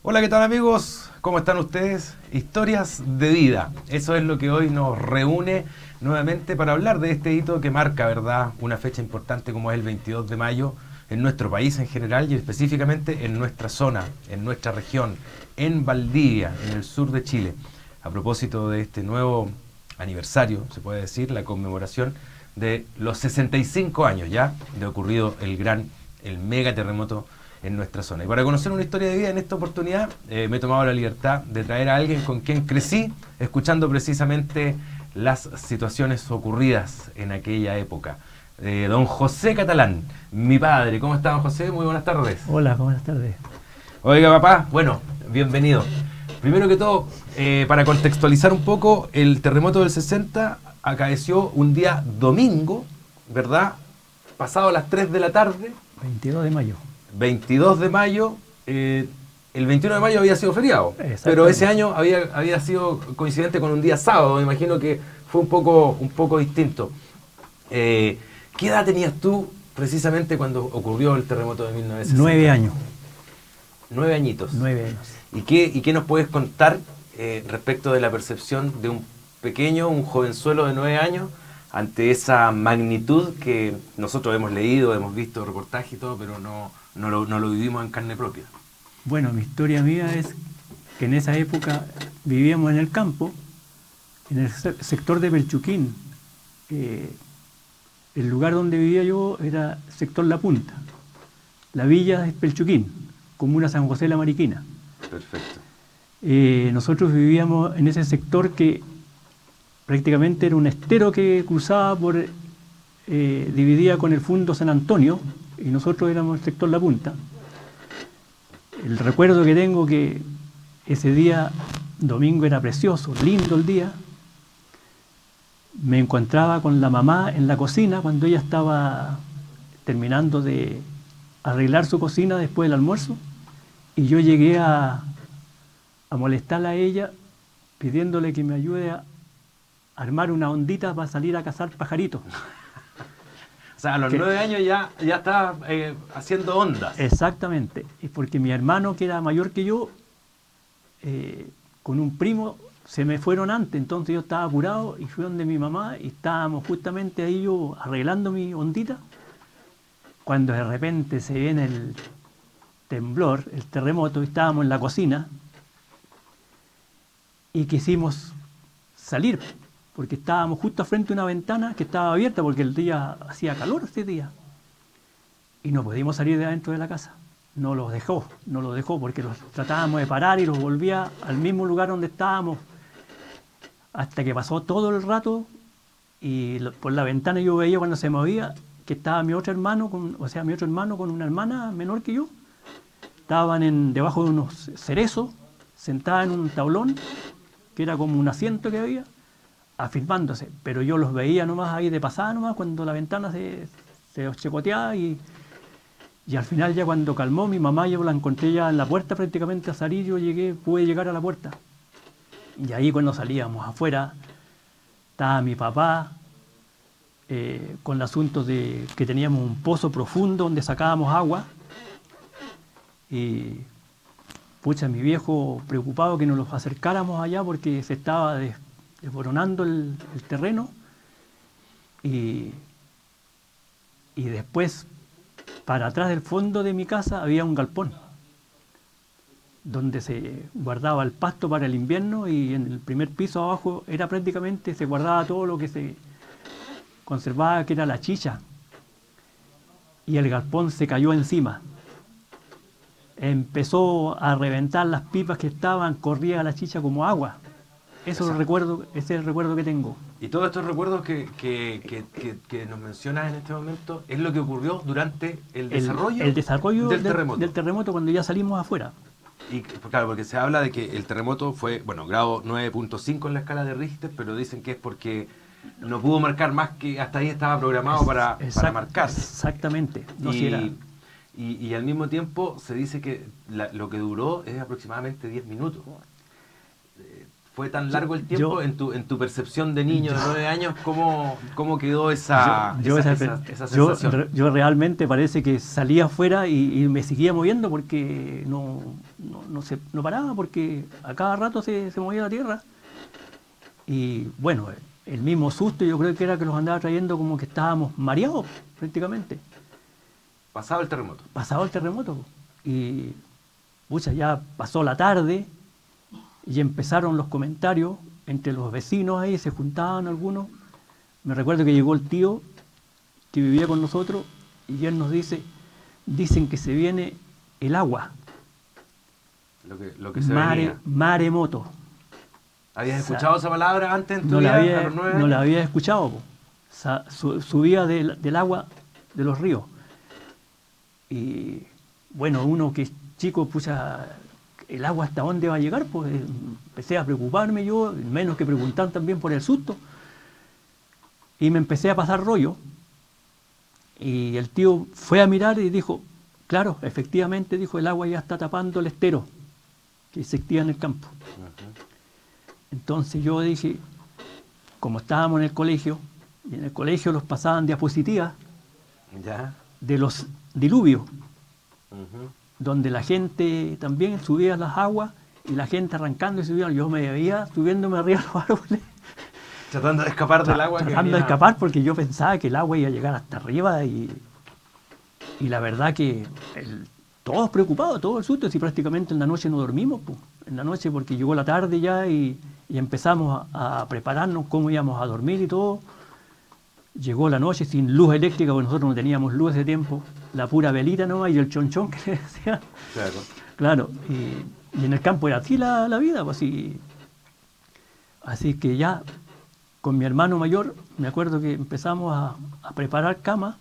Hola, ¿qué tal amigos? ¿Cómo están ustedes? Historias de vida. Eso es lo que hoy nos reúne nuevamente para hablar de este hito que marca, ¿verdad?, una fecha importante como es el 22 de mayo en nuestro país en general y específicamente en nuestra zona, en nuestra región, en Valdivia, en el sur de Chile. A propósito de este nuevo aniversario, se puede decir, la conmemoración de los 65 años ya de ocurrido el mega terremoto en nuestra zona. Y para conocer una historia de vida en esta oportunidad me he tomado la libertad de traer a alguien con quien crecí escuchando precisamente las situaciones ocurridas en aquella época. Don José Catalán, mi padre. ¿Cómo está, don José? Muy buenas tardes. Hola, buenas tardes. Oiga, papá, bueno, bienvenido. Primero que todo, para contextualizar un poco, el terremoto del 60 acaeció un día domingo, ¿verdad? Pasado las 3 de la tarde. 22 de mayo. 22 de mayo, el 21 de mayo había sido feriado, pero ese año había sido coincidente con un día sábado, me imagino que fue un poco distinto. ¿Qué edad tenías tú precisamente cuando ocurrió el terremoto de 1960? 9 años. 9 añitos. 9 años. ¿Y qué nos puedes contar respecto de la percepción de un jovenzuelo de 9 años ante esa magnitud que nosotros hemos leído, hemos visto reportajes y todo, pero no lo vivimos en carne propia? Bueno, mi historia mía es que en esa época vivíamos en el campo, en el sector de Pelchuquín. El lugar donde vivía yo era sector La Punta. La villa es Pelchuquín, comuna San José de la Mariquina. Perfecto. Nosotros vivíamos en ese sector que prácticamente era un estero que cruzaba dividía con el Fundo San Antonio, y nosotros éramos el sector La Punta. El recuerdo que tengo que ese día, domingo, era precioso, lindo el día. Me encontraba con la mamá en la cocina cuando ella estaba terminando de arreglar su cocina después del almuerzo, y yo llegué a molestarla a ella pidiéndole que me ayude a armar una ondita para salir a cazar pajaritos. O sea, a los 9 años ya estaba haciendo ondas. Exactamente, y porque mi hermano, que era mayor que yo, con un primo, se me fueron antes, entonces yo estaba apurado y fui donde mi mamá y estábamos justamente ahí yo arreglando mi ondita, cuando de repente se viene el temblor, el terremoto, y estábamos en la cocina y quisimos salir, porque estábamos justo frente a una ventana que estaba abierta porque el día hacía calor ese día. Y no pudimos salir de adentro de la casa. No los dejó porque los tratábamos de parar y los volvía al mismo lugar donde estábamos. Hasta que pasó todo el rato y por la ventana yo veía cuando se movía que estaba mi otro hermano con una hermana menor que yo. Estaban debajo de unos cerezos, sentada en un tablón, que era como un asiento que había, afirmándose, pero yo los veía nomás ahí de pasada nomás cuando la ventana se chicoteaba y al final ya cuando calmó mi mamá, yo la encontré ya en la puerta prácticamente a salir, pude llegar a la puerta. Y ahí cuando salíamos afuera, estaba mi papá con el asunto de que teníamos un pozo profundo donde sacábamos agua y pucha, mi viejo preocupado que nos los acercáramos allá porque se estaba desboronando el terreno y después para atrás del fondo de mi casa había un galpón donde se guardaba el pasto para el invierno, y en el primer piso abajo se guardaba todo lo que se conservaba, que era la chicha, y el galpón se cayó encima. Empezó a reventar las pipas que estaban, corría la chicha como agua. Ese es el recuerdo que tengo. Y todos estos recuerdos que nos mencionas en este momento es lo que ocurrió durante el desarrollo del terremoto cuando ya salimos afuera. Y claro, porque se habla de que el terremoto fue, grado 9.5 en la escala de Richter, pero dicen que es porque no pudo marcar más, que hasta ahí estaba programado para marcar. Exactamente. No, y al mismo tiempo se dice que lo que duró es aproximadamente 10 minutos. ¿Fue tan largo el tiempo? En tu percepción de niño de 9 años, ¿cómo quedó esa sensación? Yo realmente parece que salía afuera y me seguía moviendo porque no no paraba porque a cada rato se movía la tierra. Y bueno, el mismo susto yo creo que era que los andaba trayendo como que estábamos mareados prácticamente. Pasado el terremoto. Pasado el terremoto. Y pucha, ya pasó la tarde y empezaron los comentarios entre los vecinos ahí, se juntaban algunos. Me recuerdo que llegó el tío que vivía con nosotros y él nos dice, dicen que se viene el agua. Lo que se venía. Maremoto. ¿Habías escuchado esa palabra antes en tu No vida, la había, a los 9 años? no la había escuchado. Po. Subía del agua de los ríos. Y bueno, uno que es chico, pucha, el agua hasta dónde va a llegar, pues empecé a preocuparme yo, menos que preguntar también por el susto. Y me empecé a pasar rollo. Y el tío fue a mirar y dijo, claro, efectivamente, dijo, el agua ya está tapando el estero que existía en el campo. Entonces yo dije, como estábamos en el colegio, y en el colegio los pasaban diapositivas ¿Ya? de los diluvios, donde la gente también subía las aguas y la gente arrancando y subía, yo me veía subiéndome arriba de los árboles. Tratando de escapar del agua. Tratando de escapar porque yo pensaba que el agua iba a llegar hasta arriba y la verdad que todos preocupados, todo el susto, si prácticamente en la noche no dormimos, pues. En la noche porque llegó la tarde ya y empezamos a prepararnos cómo íbamos a dormir y todo. Llegó la noche sin luz eléctrica, porque nosotros no teníamos luz ese tiempo, la pura velita nomás y el chonchón que le decía. Claro. Claro, y en el campo era así la vida, pues así que ya con mi hermano mayor, me acuerdo que empezamos a preparar camas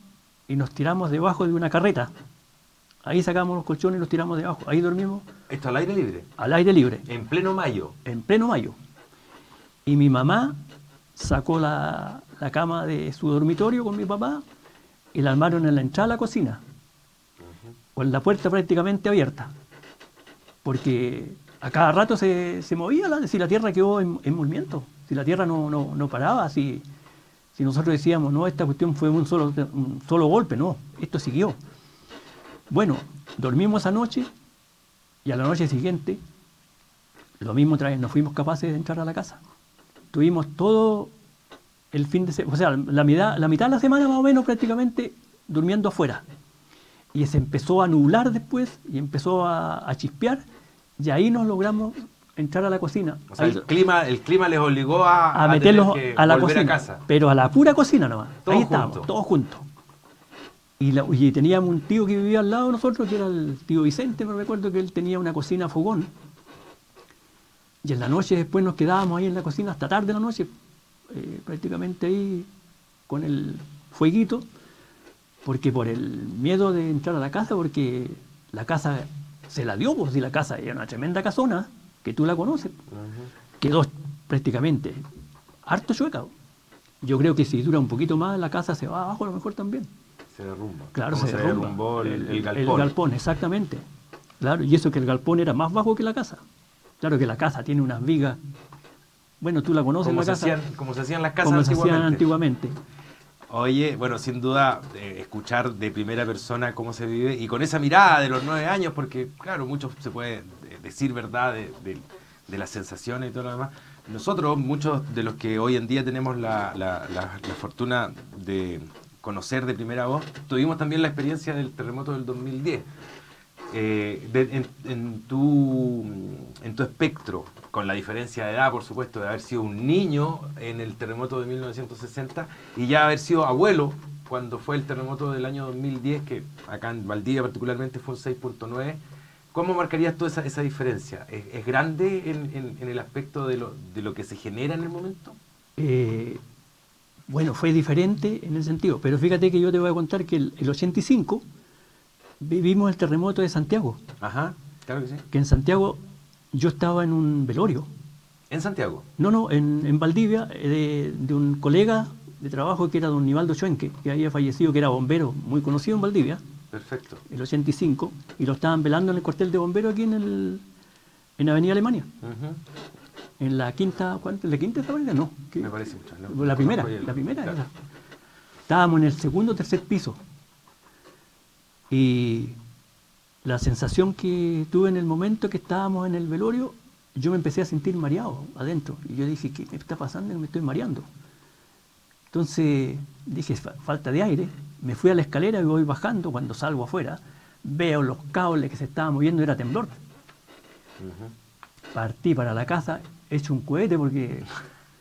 y nos tiramos debajo de una carreta. Ahí sacamos los colchones y los tiramos debajo. Ahí dormimos. ¿Esto al aire libre? Al aire libre. En pleno mayo. En pleno mayo. Y mi mamá sacó la cama de su dormitorio con mi papá y la armaron en la entrada de la cocina. Con la puerta prácticamente abierta. Porque a cada rato se movía, si la tierra quedó en movimiento. Si la tierra no paraba, si nosotros decíamos, no, esta cuestión fue un solo golpe, no, esto siguió. Bueno, dormimos esa noche y a la noche siguiente, lo mismo otra vez, no fuimos capaces de entrar a la casa. Tuvimos todo el fin de semana, o sea, la mitad de la semana más o menos prácticamente durmiendo afuera. Y se empezó a nublar después y empezó a chispear y ahí nos logramos entrar a la cocina. O sea, ahí, el clima les obligó a meterlos tener que a la volver cocina, a casa. pero a la pura cocina nomás. Todos ahí estábamos, juntos. todos juntos. Y teníamos un tío que vivía al lado de nosotros, que era el tío Vicente, me recuerdo que él tenía una cocina a fogón. Y en la noche después nos quedábamos ahí en la cocina hasta tarde de la noche, prácticamente ahí con el fueguito, porque por el miedo de entrar a la casa, porque la casa se la dio, pues si la casa era una tremenda casona, que tú la conoces, quedó prácticamente harto chueca. Yo creo que si dura un poquito más la casa se va abajo a lo mejor también. Se derrumba. Claro, se derrumba. derrumbó el galpón. El galpón, exactamente. Claro, y eso que el galpón era más bajo que la casa. Claro que la casa tiene unas vigas. Bueno, tú la conoces la casa. Como se hacían las casas como se hacían antiguamente. Oye, bueno, sin duda, escuchar de primera persona cómo se vive y con esa mirada de los 9 años, porque, claro, mucho se puede decir verdad de las sensaciones y todo lo demás. Nosotros, muchos de los que hoy en día tenemos la fortuna de conocer de primera voz, tuvimos también la experiencia del terremoto del 2010. En tu espectro, con la diferencia de edad, por supuesto, de haber sido un niño en el terremoto de 1960 y ya haber sido abuelo cuando fue el terremoto del año 2010, que acá en Valdivia particularmente fue un 6.9, ¿cómo marcarías tú esa diferencia? ¿Es grande en el aspecto de lo que se genera en el momento? Bueno, fue diferente en el sentido, pero fíjate que yo te voy a contar que el 85 vivimos el terremoto de Santiago. Ajá, claro que sí. Que en Santiago yo estaba en un velorio. ¿En Santiago? No, en Valdivia, de un colega de trabajo que era don Nivaldo Chuenque, que había fallecido, que era bombero, muy conocido en Valdivia. Perfecto. El 85, y lo estaban velando en el cuartel de bomberos aquí en Avenida Alemania. En la quinta, ¿cuánto? ¿La quinta favorita? No. Me parece mucho. No, la primera claro. era. Estábamos en el segundo o tercer piso. Y la sensación que tuve en el momento que estábamos en el velorio, yo me empecé a sentir mareado adentro. Y yo dije, ¿qué me está pasando? Que me estoy mareando. Entonces dije, falta de aire. Me fui a la escalera y voy bajando. Cuando salgo afuera, veo los cables que se estaban moviendo, era temblor. Partí para la casa, hecho un cohete porque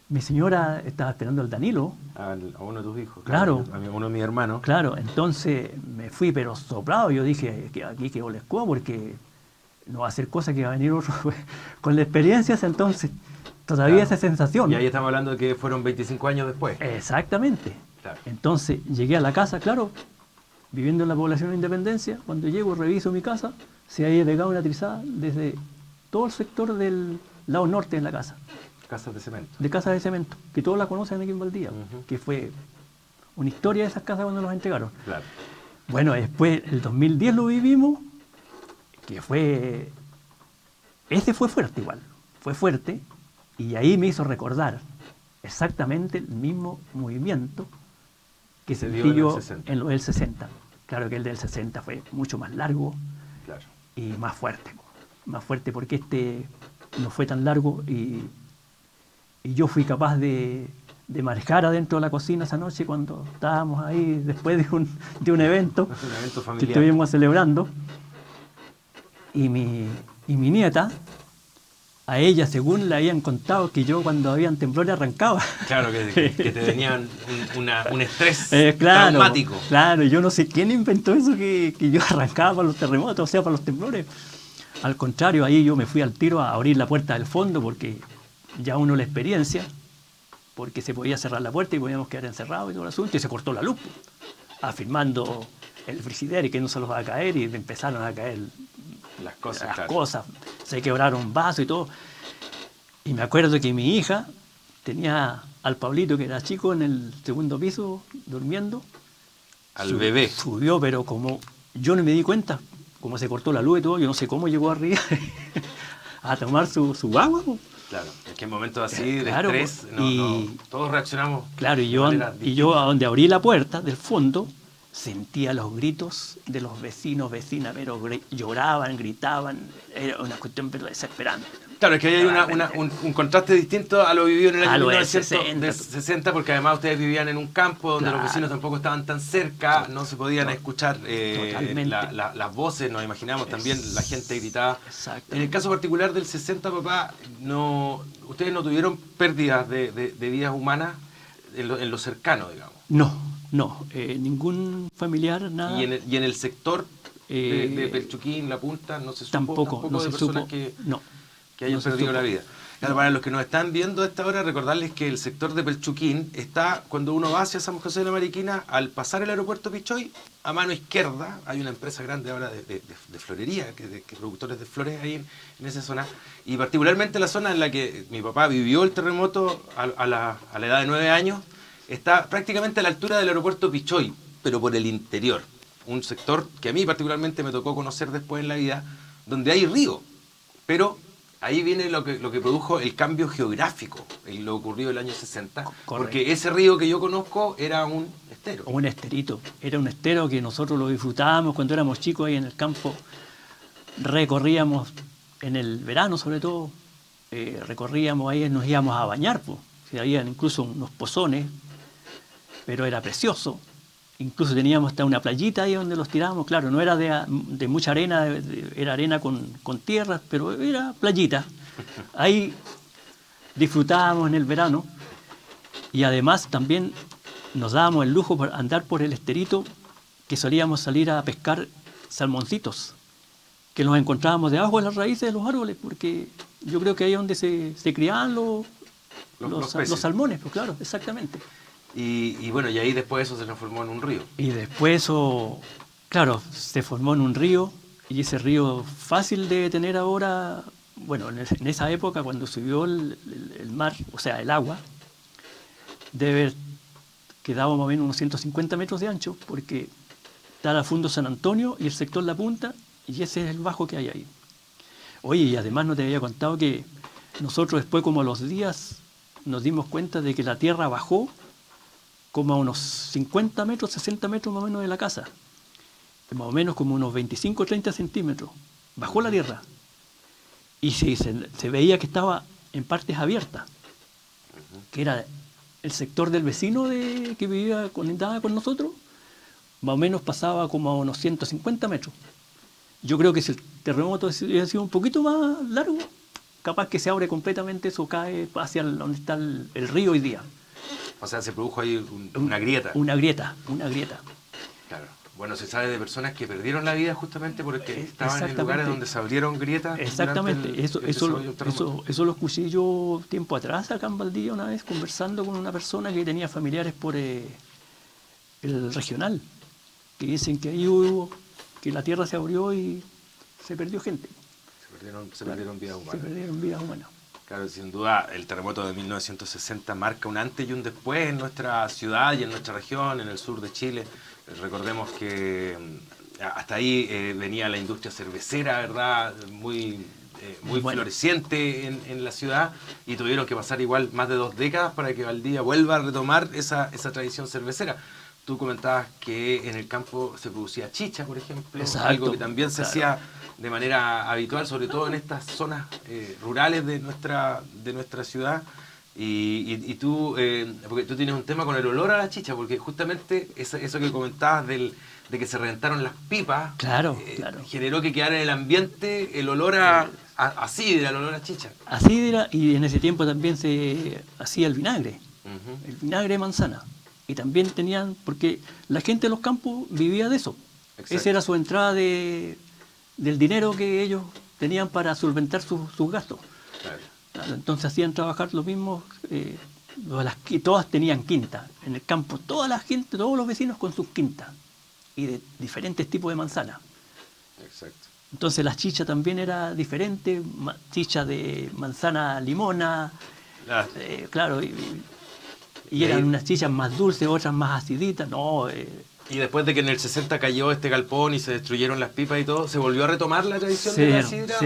mi señora estaba esperando al Danilo. A uno de tus hijos. Claro. A uno de mis hermanos. Claro, entonces me fui pero soplado. Yo dije, que aquí quedó la escoba porque no va a hacer cosa que va a venir otro. Con la experiencia, entonces, todavía esa sensación. Y ahí estamos hablando de que fueron 25 años después. Exactamente. Claro. Entonces llegué a la casa, claro, viviendo en la población de Independencia. Cuando llego, reviso mi casa, se había pegado una trizada desde todo el sector del lado norte de la casa. Casas de cemento. De casas de cemento, que todos la conocen aquí en Valdía, que fue una historia de esas casas cuando nos entregaron. Claro. Bueno, después, el 2010 lo vivimos, que fue... Ese fue fuerte igual, fue fuerte, y ahí me hizo recordar exactamente el mismo movimiento que sentí yo en lo del 60. Claro que el del 60 fue mucho más largo, claro, y más fuerte porque este no fue tan largo y yo fui capaz de manejar adentro de la cocina esa noche cuando estábamos ahí después de un evento, familiar que estuvimos celebrando. Y mi nieta, a ella según le habían contado que yo cuando habían temblores arrancaba. Claro, que te tenían un estrés claro, traumático. Claro, yo no sé quién inventó eso que yo arrancaba para los terremotos, o sea, para los temblores. Al contrario, ahí yo me fui al tiro a abrir la puerta del fondo porque ya uno la experiencia, porque se podía cerrar la puerta y podíamos quedar encerrados y todo el asunto, y se cortó la luz, afirmando el frigidaire que no se los va a caer, y empezaron a caer las cosas, se quebraron vasos y todo. Y me acuerdo que mi hija tenía al Pablito, que era chico, en el segundo piso, durmiendo. Al bebé. Subió, pero como yo no me di cuenta, como se cortó la luz y todo, yo no sé cómo llegó arriba a tomar su agua. Claro, es que en momentos así de estrés, todos reaccionamos. Claro, y yo a donde abrí la puerta del fondo, sentía los gritos de los vecinas, pero lloraban, gritaban, era una cuestión pero desesperante. Claro, es que ahí hay un contraste distinto a lo vivido en el año 1960, porque además ustedes vivían en un campo donde los vecinos tampoco estaban tan cerca, no se podían escuchar las voces, nos imaginamos también, la gente gritaba. En el caso particular del 60, papá, ustedes no tuvieron pérdidas de vidas humanas en lo cercano, digamos. No, ningún familiar, nada. ¿Y en el sector de Pelchuquín, La Punta, no se supo tampoco de personas que hayan perdido la vida? Claro, para los que nos están viendo a esta hora, recordarles que el sector de Pelchuquín está, cuando uno va hacia San José de la Mariquina, al pasar el aeropuerto Pichoy, a mano izquierda, hay una empresa grande ahora de florería, que productores de flores ahí en esa zona, y particularmente la zona en la que mi papá vivió el terremoto a la edad de 9 años, está prácticamente a la altura del aeropuerto Pichoy, pero por el interior. Un sector que a mí particularmente me tocó conocer después en la vida, donde hay río. Pero ahí viene lo que produjo el cambio geográfico, lo ocurrido el año 60. Correcto. Porque ese río que yo conozco era un estero. Un esterito. Era un estero que nosotros lo disfrutábamos cuando éramos chicos ahí en el campo. Recorríamos en el verano sobre todo. Recorríamos ahí, nos íbamos a bañar. Había incluso unos pozones, pero era precioso. Incluso teníamos hasta una playita ahí donde los tirábamos. Claro, no era de mucha arena, era arena con tierras, pero era playita. Ahí disfrutábamos en el verano y además también nos dábamos el lujo de andar por el esterito, que solíamos salir a pescar salmoncitos, que los encontrábamos debajo de las raíces de los árboles, porque yo creo que ahí es donde se criaban los salmones, pues claro, exactamente. Y bueno, y ahí después eso se transformó en un río. Y después eso, claro, se formó en un río, y ese río fácil de tener ahora, bueno, en esa época cuando subió el mar, o sea, el agua, debe haber quedado más o menos unos 150 metros de ancho, porque está la Fundo San Antonio y el sector La Punta, y ese es el bajo que hay ahí. Oye, y además no te había contado que nosotros después, como a los días, nos dimos cuenta de que la tierra bajó como a unos 50 metros, 60 metros más o menos de la casa. más o menos como unos 25 o 30 centímetros, bajó la tierra y se veía que estaba en partes abiertas, que era el sector del vecino que vivía conectada con nosotros, más o menos pasaba como a unos 150 metros. Yo creo que si el terremoto hubiera sido un poquito más largo, capaz que se abre completamente, eso cae hacia donde está el río hoy día. O sea, se produjo ahí una grieta. Una grieta. Claro. Bueno, se sabe de personas que perdieron la vida justamente porque estaban en lugares donde se abrieron grietas. Exactamente. Eso lo escuché yo tiempo atrás acá en Valdivia una vez conversando con una persona que tenía familiares por el regional, que dicen que ahí que la tierra se abrió y se perdió gente. Se perdieron vidas humanas. Se perdieron vidas humanas. Claro, sin duda el terremoto de 1960 marca un antes y un después en nuestra ciudad y en nuestra región, en el sur de Chile. Recordemos que hasta ahí venía la industria cervecera, ¿verdad? Muy bueno, floreciente en la ciudad, y tuvieron que pasar igual más de 2 décadas para que Valdivia vuelva a retomar esa tradición cervecera. Tú comentabas que en el campo se producía chicha, por ejemplo, exacto, algo que también se hacía de manera habitual, sobre todo en estas zonas rurales de nuestra ciudad. Y tú, porque tú tienes un tema con el olor a la chicha, porque justamente eso que comentabas de que se reventaron las pipas, generó que quedara en el ambiente el olor a sidra, el olor a chicha. A sidra, y en ese tiempo también se hacía el vinagre de manzana. Y también tenían, porque la gente de los campos vivía de eso. Exacto. Esa era su entrada del dinero que ellos tenían para solventar sus gastos. Claro. Entonces hacían trabajar lo mismo, todas tenían quinta. En el campo, toda la gente, todos los vecinos con sus quintas. Y de diferentes tipos de manzanas. Exacto. Entonces la chicha también era diferente, chicha de manzana limona, claro, y eran unas chichas más dulces, otras más aciditas, Y después de que en el 60 cayó este galpón y se destruyeron las pipas y todo, ¿se volvió a retomar la tradición de la sidra?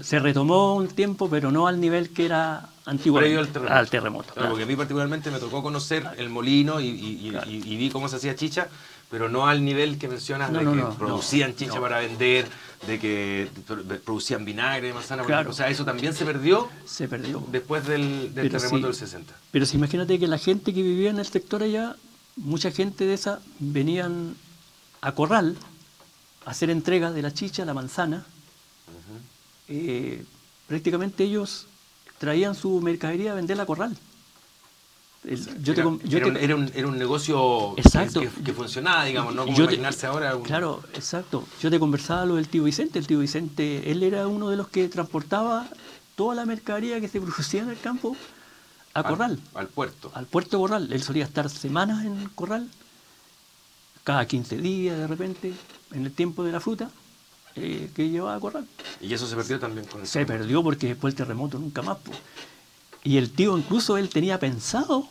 Se retomó un tiempo, pero no al nivel que era antiguamente. Previo al terremoto. Claro, porque a mí particularmente me tocó conocer el molino y vi cómo se hacía chicha, pero no al nivel que mencionas de que producían chicha para vender, de que producían vinagre de manzana. O sea, eso también se perdió. Se perdió. Después del terremoto del 60. Pero si imagínate que la gente que vivía en el sector allá, mucha gente de esa venían a Corral a hacer entrega de la chicha, la manzana. Prácticamente ellos traían su mercadería a venderla a Corral. Era un negocio que funcionaba, digamos, no como imaginarse ahora. Claro, exacto. Yo te conversaba lo del tío Vicente. El tío Vicente, él era uno de los que transportaba toda la mercadería que se producía en el campo a Corral. Al puerto. Al puerto de Corral. Él solía estar semanas en Corral, cada 15 días de repente, en el tiempo de la fruta, que llevaba a Corral. ¿Y eso se perdió también con el terremoto? Se perdió porque después del terremoto nunca más. Y el tío incluso él tenía pensado,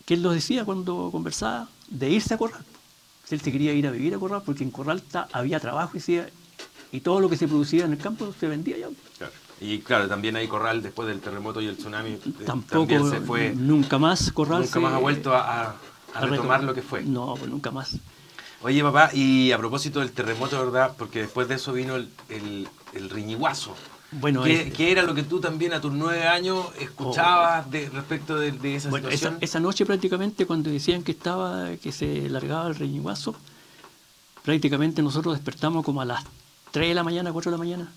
que él lo decía cuando conversaba, de irse a Corral. Él se quería ir a vivir a Corral porque en Corral había trabajo y todo lo que se producía en el campo se vendía allá. Claro. Y claro, también hay Corral después del terremoto y el tsunami. Tampoco también se fue. Nunca más Corral. Nunca más ha vuelto a retomar lo que fue. No, pues nunca más. Oye, papá, y a propósito del terremoto, ¿verdad? Porque después de eso vino el riñiguazo. Bueno, ¿Qué era lo que tú también a tus 9 años escuchabas respecto de esa situación? Esa noche prácticamente cuando decían que se largaba el riñiguazo, prácticamente nosotros despertamos como a las 3 de la mañana, 4 de la mañana.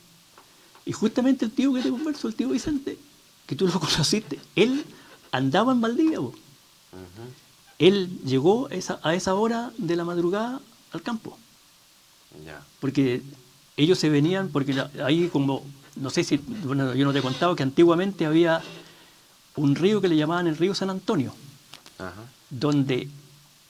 Y justamente el tío que te converso, el tío Vicente, que tú lo conociste, él andaba en Valdivia. Él llegó a esa hora de la madrugada al campo. Ya. Porque ellos se venían, porque ahí como... No sé si, bueno, yo no te he contado que antiguamente había un río que le llamaban el río San Antonio, donde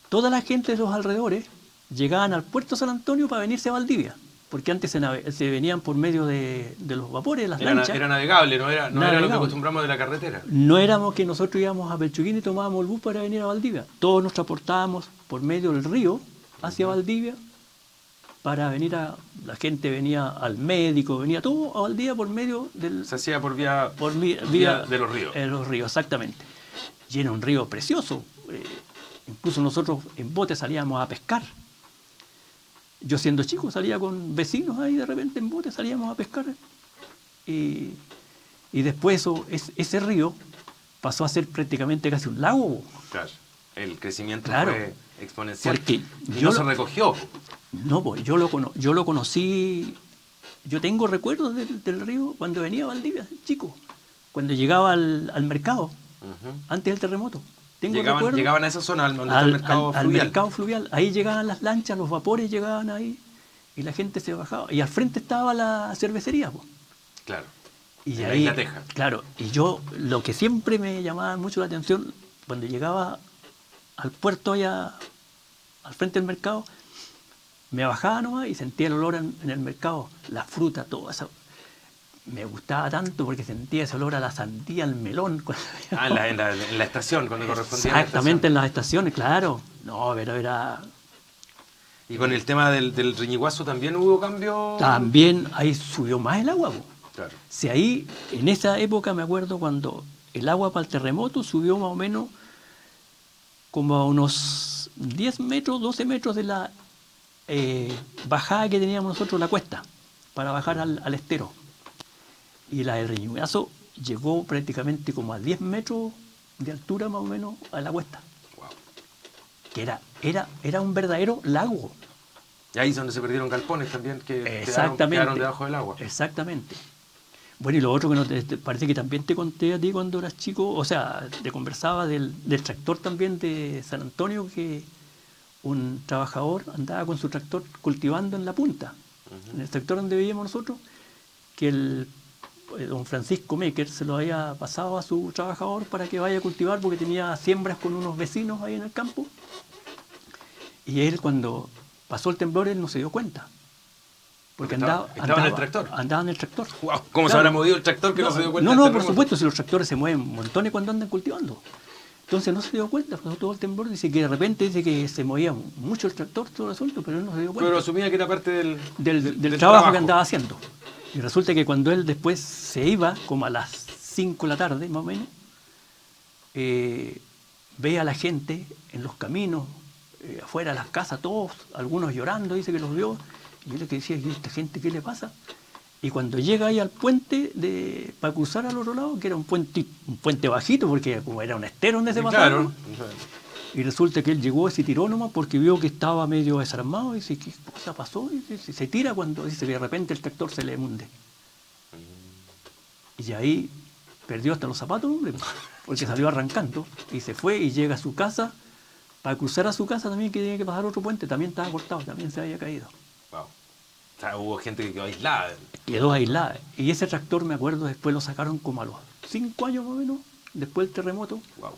toda la gente de los alrededores llegaban al puerto San Antonio para venirse a Valdivia, porque antes se venían por medio de los vapores, de las lanchas. Era navegable, no era lo que acostumbramos de la carretera. No éramos que nosotros íbamos a Pelchuquín y tomábamos el bus para venir a Valdivia. Todos nos transportábamos por medio del río hacia Valdivia. Para venir la gente venía al médico, venía todo a Valdivia por medio del... Se hacía por vía de los ríos. Los ríos, exactamente. Y era un río precioso. Incluso nosotros en bote salíamos a pescar. yo siendo chico salía con vecinos ahí de repente en bote, salíamos a pescar. Y, y después ese río pasó a ser prácticamente casi un lago. Claro. El crecimiento Claro, fue exponencial. porque Y no se recogió. No, pues yo lo conocí, yo tengo recuerdos del río cuando venía a Valdivia, chico, cuando llegaba al mercado, Ujú. antes del terremoto. Tengo recuerdos Llegaban a esa zona, donde está el mercado al fluvial. mercado fluvial. Ahí llegaban las lanchas, los vapores llegaban ahí y la gente se bajaba. Y al frente estaba la cervecería, pues. Claro. Y En la ahí, Isla Teja. claro, y yo lo que siempre me llamaba mucho la atención, cuando llegaba al puerto allá, al frente del mercado, me bajaba nomás y sentía el olor en el mercado, la fruta, todo eso. Me gustaba tanto porque sentía ese olor a la sandía, al melón. Ah, en la estación, cuando correspondía a la Exactamente, estación. en las estaciones, claro. No, pero era... Y con el tema del Riñiguazo también hubo cambio. También ahí subió más el agua, po. Claro. Si ahí, en esa época me acuerdo cuando el agua para el terremoto subió más o menos como a unos 10 metros, 12 metros de la bajada que teníamos nosotros, la cuesta, para bajar al estero. Y la del Riñugazo llegó prácticamente como a 10 metros de altura más o menos a la cuesta. Wow. Que era un verdadero lago. Y ahí es donde se perdieron galpones también, que Exactamente. quedaron debajo del agua. Exactamente. Bueno, y lo otro que parece que también te conté a ti cuando eras chico, o sea, te conversaba del tractor también de San Antonio, que un trabajador andaba con su tractor cultivando en la punta, en el sector donde vivíamos nosotros, que don Francisco Mecker se lo había pasado a su trabajador para que vaya a cultivar porque tenía siembras con unos vecinos ahí en el campo. Y él, cuando pasó el temblor, él no se dio cuenta. Porque estaba en el tractor. Andaba en el tractor. Wow. ¿Cómo se Claro. habrá movido el tractor que no se dio cuenta? No, del por terremoto? supuesto, si los tractores se mueven montones cuando andan cultivando. Entonces no se dio cuenta, pasó todo el temblor, dice que de repente dice que se movía mucho el tractor, todo el asunto, pero él no se dio cuenta Pero asumía que era parte del trabajo que andaba haciendo. Y resulta que cuando él después se iba, como a las 5 de la tarde más o menos, ve a la gente en los caminos, afuera de las casas, todos, algunos llorando, dice que los vio, y él le decía, ¿y esta gente qué le pasa? Y cuando llega ahí al puente para cruzar al otro lado, que era un puente bajito, porque como era un estero donde se pasaba, Claro. y resulta que él llegó y se tiró nomás porque vio que estaba medio desarmado, y dice, ¿qué cosa pasó? Y se tira cuando dice que de repente el tractor se le hunde. Y ahí perdió hasta los zapatos, hombre, porque salió arrancando, y se fue y llega a su casa. Para cruzar a su casa también que tenía que pasar otro puente, también estaba cortado, también se había caído. Wow. O sea, hubo gente que quedó aislada. Quedó aislada. Y ese tractor, me acuerdo, después lo sacaron como a los 5 años más o menos, después del terremoto. Wow.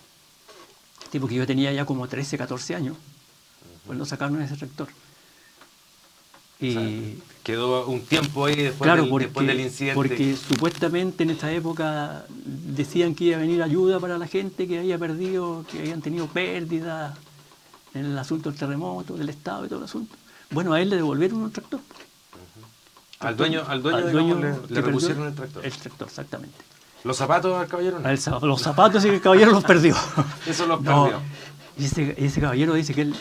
Tipo que yo tenía ya como 13, 14 años, pues lo sacaron ese tractor. Y O sea, quedó un tiempo ahí después, claro, después del incidente. porque supuestamente en esa época decían que iba a venir ayuda para la gente que había perdido, que habían tenido pérdidas en el asunto del terremoto, del Estado y todo el asunto. Bueno, a él le devolvieron un tractor. Al dueño, dueño digamos, le repusieron el tractor. El tractor, exactamente. ¿Los zapatos al caballero? No. Los zapatos y el caballero los perdió. Eso los No, perdió. y ese caballero dice que él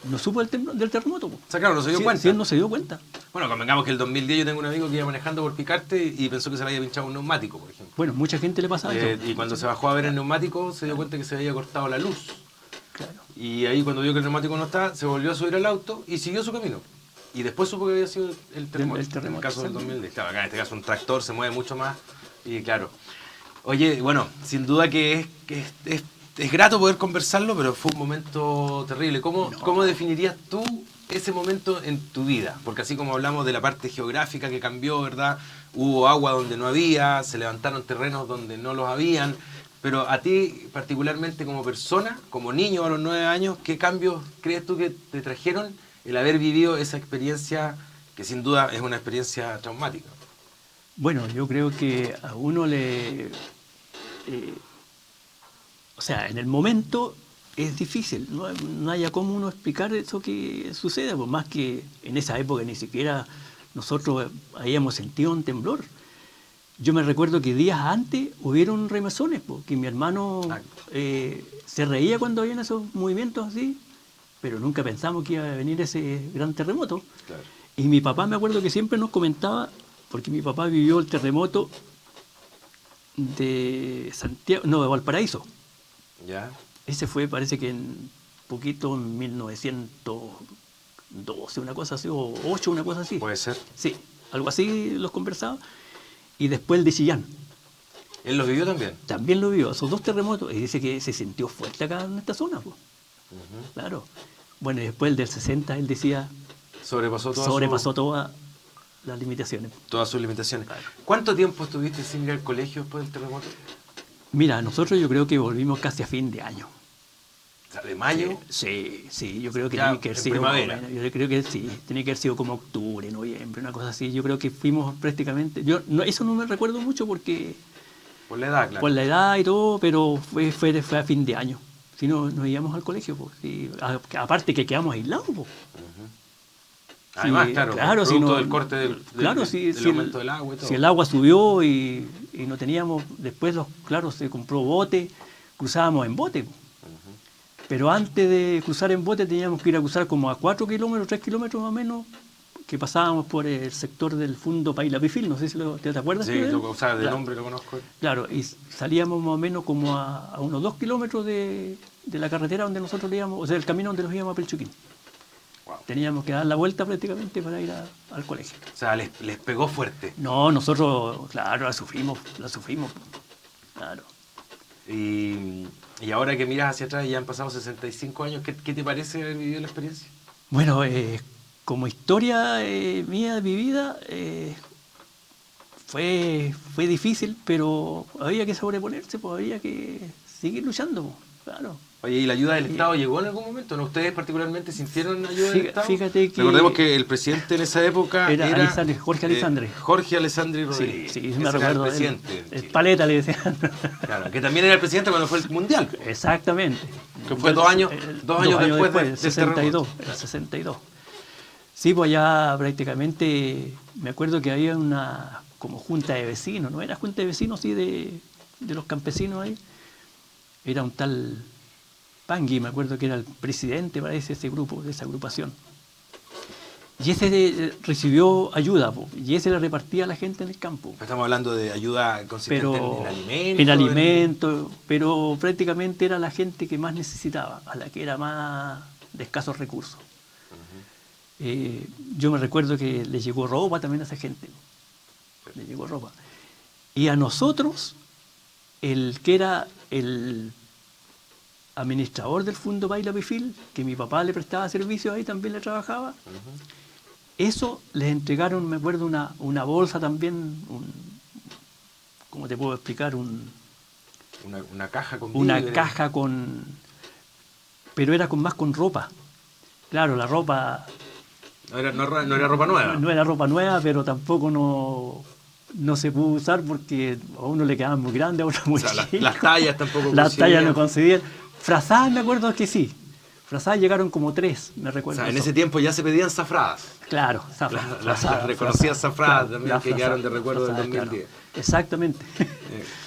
no supo del terremoto. O sea, claro, no se dio cuenta. Sí, él no se dio cuenta. Bueno, convengamos que el 2010 yo tengo un amigo que iba manejando por Picarte y pensó que se le había pinchado un neumático, por ejemplo. Bueno, mucha gente le pasa eso. Y cuando se bajó a ver el neumático se dio cuenta que se había cortado la luz. Claro. Y ahí cuando vio que el neumático no estaba, se volvió a subir al auto y siguió su camino. Y después supo que había sido el terremoto. En el caso del 2010. Claro, acá en este caso un tractor se mueve mucho más. Y claro. Oye, bueno, sin duda que es grato poder conversarlo, pero fue un momento terrible. ¿Cómo definirías tú ese momento en tu vida? Porque así como hablamos de la parte geográfica que cambió, ¿verdad? Hubo agua donde no había, se levantaron terrenos donde no los habían. Pero a ti, particularmente como persona, como niño a los 9 años, ¿qué cambios crees tú que te trajeron el haber vivido esa experiencia que sin duda es una experiencia traumática? Bueno, yo creo que a uno o sea, en el momento es difícil, no haya cómo uno explicar eso que sucede, por más que en esa época ni siquiera nosotros habíamos sentido un temblor. Yo me recuerdo que días antes hubieron remesones, porque mi hermano se reía cuando habían esos movimientos así, pero nunca pensamos que iba a venir ese gran terremoto. Claro. Y mi papá me acuerdo que siempre nos comentaba, porque mi papá vivió el terremoto de Santiago, no, de Valparaíso. ¿Ya? Ese fue, parece que en poquito, en 1912, una cosa así, o 8, una cosa así. Puede ser. Sí, algo así los conversaba. Y después el de Chillán. ¿Él lo vivió también? También lo vivió, esos 2 terremotos. Y dice que se sintió fuerte acá en esta zona. Pues. Claro. Bueno, y después el del 60, él decía, Sobrepasó todas las limitaciones. todas sus limitaciones. Claro. ¿Cuánto tiempo estuviste sin ir al colegio después del terremoto? Mira, nosotros yo creo que volvimos casi a fin de año. O sea, ¿de mayo? Sí, yo creo que Ya, tiene que haber en sido primavera. yo creo que sí, tiene que haber sido como octubre, noviembre, una cosa así. Yo creo que fuimos prácticamente, eso no me recuerdo mucho porque Por la edad, claro. por la edad y todo, pero fue a fin de año. Si no, nos íbamos al colegio, pues, sí. Aparte que quedamos aislados, pues. Además, Sí, claro, si producto no- del corte del si aumento del agua y todo. si el agua subió y no teníamos, después se compró bote, cruzábamos en bote. Pero antes de cruzar en bote teníamos que ir a cruzar como a 4 kilómetros, 3 kilómetros más o menos, que pasábamos por el sector del Fundo Pailapifil, no sé si te acuerdas. Sí, tú de él? o sea, de Claro. nombre lo conozco. Claro, y salíamos más o menos como a unos 2 kilómetros de la carretera donde nosotros íbamos, o sea, el camino donde nos íbamos a Pelchuquín. Wow. Teníamos que dar la vuelta prácticamente para ir al colegio. O sea, les pegó fuerte. No, nosotros, claro, la sufrimos, claro. Y ahora que miras hacia atrás y ya han pasado 65 años, ¿qué te parece haber vivido la experiencia? Bueno, como historia mía vivida, fue difícil, pero había que sobreponerse, pues había que seguir luchando, pues, claro. Oye, ¿y la ayuda del Estado llegó en algún momento? ¿No? ¿Ustedes particularmente sintieron ayuda del Estado? Fíjate que Recordemos que el presidente en esa época era era Jorge Alessandri. Jorge Alessandri Sí, Rodríguez. sí, Ese me era recuerdo. el presidente. en El Chile. paleta le decían. Claro, que también era el presidente cuando fue el Mundial. Exactamente. Que fue 2 años, 2 años después el del 62. terremoto. El 62. Sí, pues allá prácticamente me acuerdo que había una como junta de vecinos, no era junta de vecinos, sí, de los campesinos ahí. Era un tal Pangui, me acuerdo que era el presidente, parece, ese grupo, de esa agrupación. Y ese recibió ayuda, po, y ese le repartía a la gente en el campo. Estamos hablando de ayuda consistente Pero en alimentos. en alimentos, pero prácticamente era la gente que más necesitaba, a la que era más de escasos recursos. Yo me recuerdo que le llegó ropa también a esa gente, le llegó ropa. Y a nosotros, el que era el administrador del Fundo Pailapifil, que mi papá le prestaba servicio ahí, también le trabajaba, eso les entregaron, me acuerdo, una bolsa también, ¿cómo te puedo explicar? Una caja con Una víveres. caja con... pero era más con ropa. Claro, la ropa... No era ropa nueva. No era ropa nueva, pero tampoco no se pudo usar porque a uno le quedaban muy grandes, a otro muy O sea, chicos. las tallas tampoco Las tallas no coincidían. coincidían. Frazadas me acuerdo que sí. Frazadas llegaron como 3, me O recuerdo. sea, en eso. ese tiempo ya se pedían zafradas. Claro, zafra, Las reconocidas zafradas también que quedaron de recuerdo del frazadas, 2010. claro. Exactamente.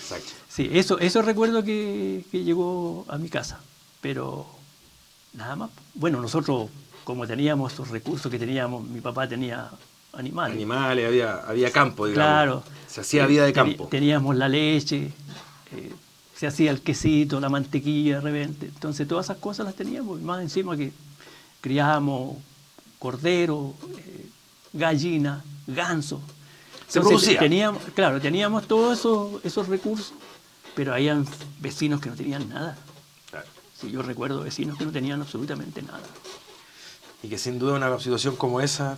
Exacto. Sí, eso recuerdo que llegó a mi casa, pero nada más. Bueno, nosotros, como teníamos esos recursos que teníamos, mi papá tenía animales. Animales, había campo, digamos. Claro. Se hacía vida de campo. Teníamos la leche, se hacía el quesito, la mantequilla de repente. Entonces todas esas cosas las teníamos, y más encima que criábamos cordero, gallina, ganso. Se Entonces, producía. teníamos todos esos recursos, pero habían vecinos que no tenían nada. Claro. Sí, yo recuerdo vecinos que no tenían absolutamente nada. Y que sin duda una situación como esa,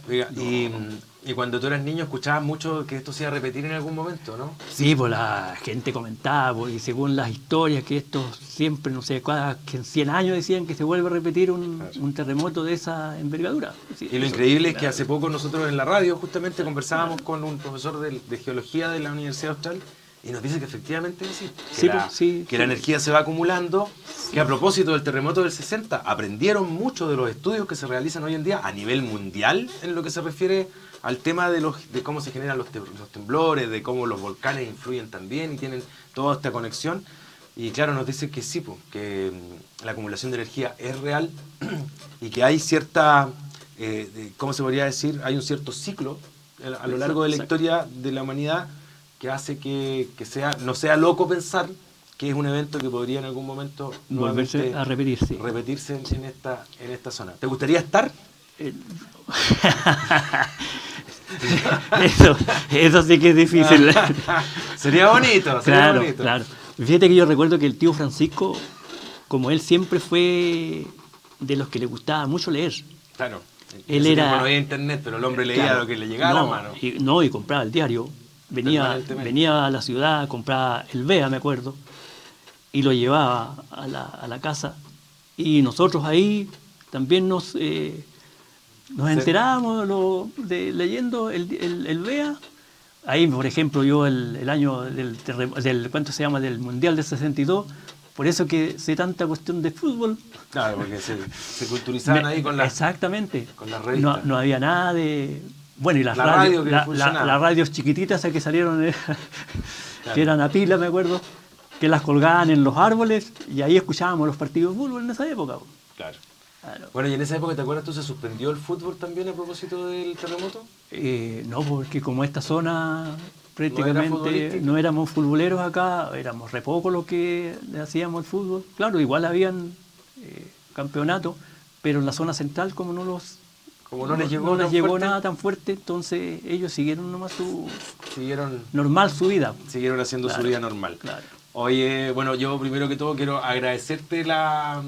y cuando tú eras niño escuchabas mucho que esto se iba a repetir en algún momento, ¿no? Sí, pues la gente comentaba, pues, y según las historias, que esto siempre, no sé, que en 100 años decían que se vuelve a repetir un terremoto de esa envergadura. Sí, Y lo eso, increíble es que claro. hace poco nosotros en la radio justamente conversábamos con un profesor de geología de la Universidad Austral y nos dice que efectivamente es así, que, Sí, pues, sí, que la energía se va acumulando, que a propósito del terremoto del 60 aprendieron mucho de los estudios que se realizan hoy en día a nivel mundial en lo que se refiere al tema de cómo se generan los temblores, de cómo los volcanes influyen también y tienen toda esta conexión. Y claro, nos dice que sí, po, que la acumulación de energía es real y que hay cierta, ¿cómo se podría decir? Hay un cierto ciclo a lo largo de la historia de la humanidad que hace que no sea loco pensar que es un evento que podría en algún momento volverse a repetirse. Repetirse en esta zona. ¿Te gustaría estar? Eso sí que es difícil. Sería bonito, sería bonito. Claro. Fíjate que yo recuerdo que el tío Francisco, como él siempre fue de los que le gustaba mucho leer. Claro. Él era... No había internet, pero el hombre leía lo que le llegaba a la mano. Y compraba el diario. Venía a la ciudad, compraba el Vea, me acuerdo, y lo llevaba a la casa. Y nosotros ahí también nos enterábamos leyendo el Vea. Ahí, por ejemplo, yo el año ¿cuánto se llama? Del Mundial del 62, por eso que sé tanta cuestión de fútbol. Claro, porque se culturizaban ahí con las... Exactamente. Con las revistas. No había nada de... Bueno, y las radios chiquititas que salieron, claro, que eran a pila, me acuerdo, que las colgaban en los árboles y ahí escuchábamos los partidos de fútbol en esa época. Claro. Bueno, y en esa época, ¿te acuerdas tú, se suspendió el fútbol también a propósito del terremoto? No, porque como esta zona prácticamente no éramos futboleros acá, éramos re poco los que hacíamos el fútbol. Claro, igual habían campeonatos, pero en la zona central como no les llegó nada tan fuerte, entonces ellos siguieron nomás normal su vida. Siguieron haciendo su vida normal. Claro. Oye, bueno, yo primero que todo quiero agradecerte la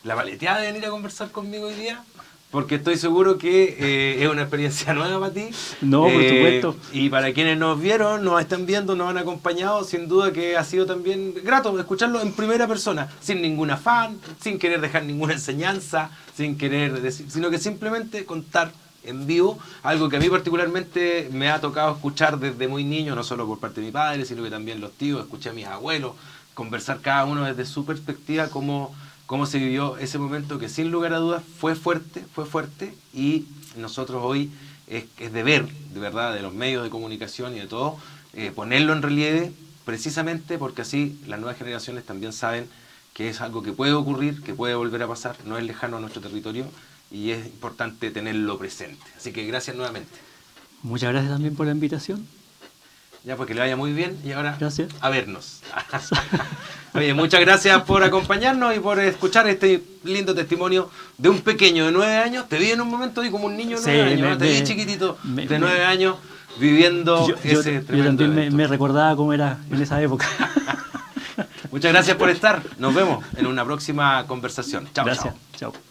valeteada de venir a conversar conmigo hoy día, porque estoy seguro que es una experiencia nueva para ti. No, por supuesto. Y para quienes nos vieron, nos están viendo, nos han acompañado, sin duda que ha sido también grato escucharlo en primera persona, sin ningún afán, sin querer dejar ninguna enseñanza, sin querer decir, sino que simplemente contar en vivo algo que a mí particularmente me ha tocado escuchar desde muy niño, no solo por parte de mi padre, sino que también los tíos, escuché a mis abuelos, conversar cada uno desde su perspectiva, cómo se vivió ese momento que sin lugar a dudas fue fuerte, y nosotros hoy es deber, de verdad, de los medios de comunicación y de todo, ponerlo en relieve, precisamente porque así las nuevas generaciones también saben que es algo que puede ocurrir, que puede volver a pasar, no es lejano a nuestro territorio y es importante tenerlo presente. Así que gracias nuevamente. Muchas gracias también por la invitación. Ya, pues que le vaya muy bien y ahora gracias. A vernos. Oye, muchas gracias por acompañarnos y por escuchar este lindo testimonio de un pequeño de 9 años. Te vi en un momento ahí como un niño de 9 años, ¿no? Te vi chiquitito de 9 años viviendo ese tremendo Yo también evento. me recordaba cómo era en esa época. Muchas gracias por estar. Nos vemos en una próxima conversación. Chao, gracias. chao. Chao.